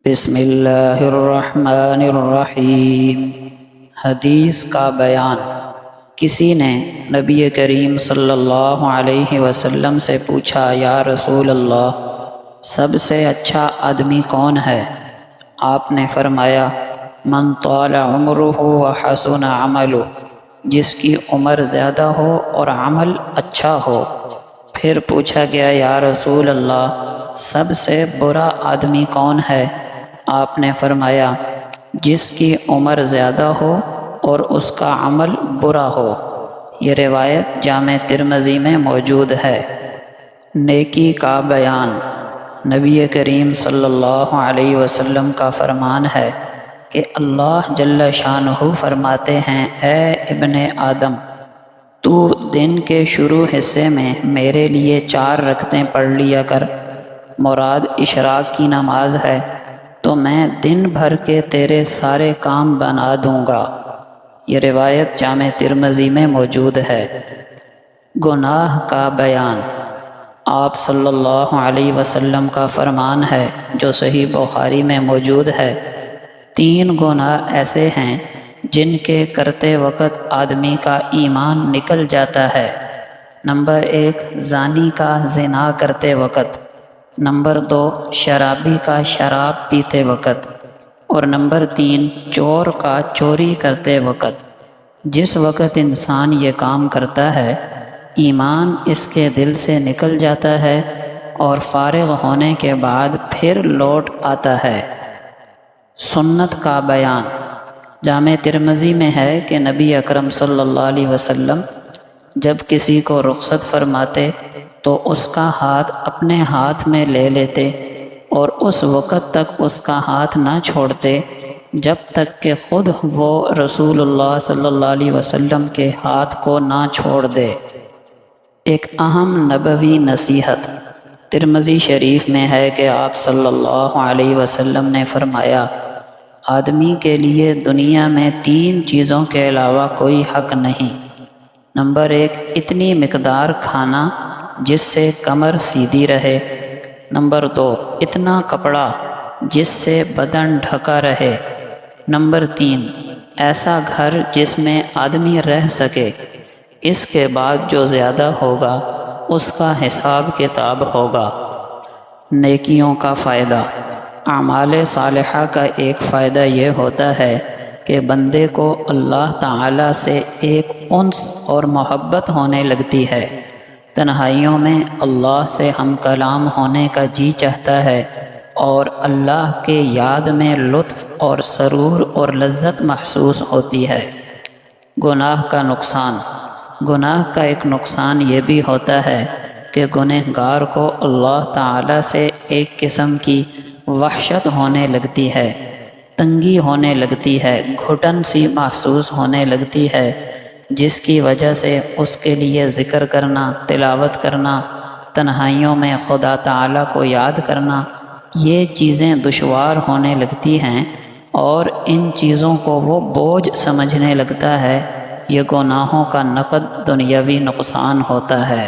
بسم اللہ الرحمن الرحیم۔ حدیث کا بیان۔ کسی نے نبی کریم صلی اللہ علیہ وسلم سے پوچھا، یا رسول اللہ، سب سے اچھا آدمی کون ہے؟ آپ نے فرمایا، من طال عمرہ وحسن عملہ، جس کی عمر زیادہ ہو اور عمل اچھا ہو۔ پھر پوچھا گیا، یا رسول اللہ، سب سے برا آدمی کون ہے؟ آپ نے فرمایا، جس کی عمر زیادہ ہو اور اس کا عمل برا ہو۔ یہ روایت جامع ترمذی میں موجود ہے۔ نیکی کا بیان۔ نبی کریم صلی اللہ علیہ وسلم کا فرمان ہے کہ اللہ جل شانہ فرماتے ہیں، اے ابن آدم، تو دن کے شروع حصے میں میرے لیے 4 رکعتیں پڑھ لیا کر۔ مراد اشراق کی نماز ہے، تو میں دن بھر کے تیرے سارے کام بنا دوں گا۔ یہ روایت جامع ترمذی میں موجود ہے۔ گناہ کا بیان۔ آپ صلی اللہ علیہ وسلم کا فرمان ہے جو صحیح بخاری میں موجود ہے، 3 گناہ ایسے ہیں جن کے کرتے وقت آدمی کا ایمان نکل جاتا ہے۔ نمبر 1، زانی کا زنا کرتے وقت۔ نمبر 2، شرابی کا شراب پیتے وقت۔ اور نمبر 3، چور کا چوری کرتے وقت۔ جس وقت انسان یہ کام کرتا ہے، ایمان اس کے دل سے نکل جاتا ہے اور فارغ ہونے کے بعد پھر لوٹ آتا ہے۔ سنت کا بیان۔ جامع ترمذی میں ہے کہ نبی اکرم صلی اللہ علیہ وسلم جب کسی کو رخصت فرماتے تو اس کا ہاتھ اپنے ہاتھ میں لے لیتے اور اس وقت تک اس کا ہاتھ نہ چھوڑتے جب تک کہ خود وہ رسول اللہ صلی اللہ علیہ وسلم کے ہاتھ کو نہ چھوڑ دے۔ ایک اہم نبوی نصیحت۔ ترمذی شریف میں ہے کہ آپ صلی اللہ علیہ وسلم نے فرمایا، آدمی کے لیے دنیا میں 3 چیزوں کے علاوہ کوئی حق نہیں۔ نمبر 1، اتنی مقدار کھانا جس سے کمر سیدھی رہے۔ نمبر 2، اتنا کپڑا جس سے بدن ڈھکا رہے۔ نمبر 3، ایسا گھر جس میں آدمی رہ سکے۔ اس کے بعد جو زیادہ ہوگا اس کا حساب کتاب ہوگا۔ نیکیوں کا فائدہ۔ اعمال صالحہ کا ایک فائدہ یہ ہوتا ہے کہ بندے کو اللہ تعالیٰ سے ایک انس اور محبت ہونے لگتی ہے۔ تنہائیوں میں اللہ سے ہم کلام ہونے کا جی چاہتا ہے اور اللہ کے یاد میں لطف اور سرور اور لذت محسوس ہوتی ہے۔ گناہ کا نقصان۔ گناہ کا ایک نقصان یہ بھی ہوتا ہے کہ گنہگار کو اللہ تعالیٰ سے ایک قسم کی وحشت ہونے لگتی ہے، تنگی ہونے لگتی ہے، گھٹن سی محسوس ہونے لگتی ہے، جس کی وجہ سے اس کے لیے ذکر کرنا، تلاوت کرنا، تنہائیوں میں خدا تعالیٰ کو یاد کرنا، یہ چیزیں دشوار ہونے لگتی ہیں اور ان چیزوں کو وہ بوجھ سمجھنے لگتا ہے۔ یہ گناہوں کا نقد دنیاوی نقصان ہوتا ہے۔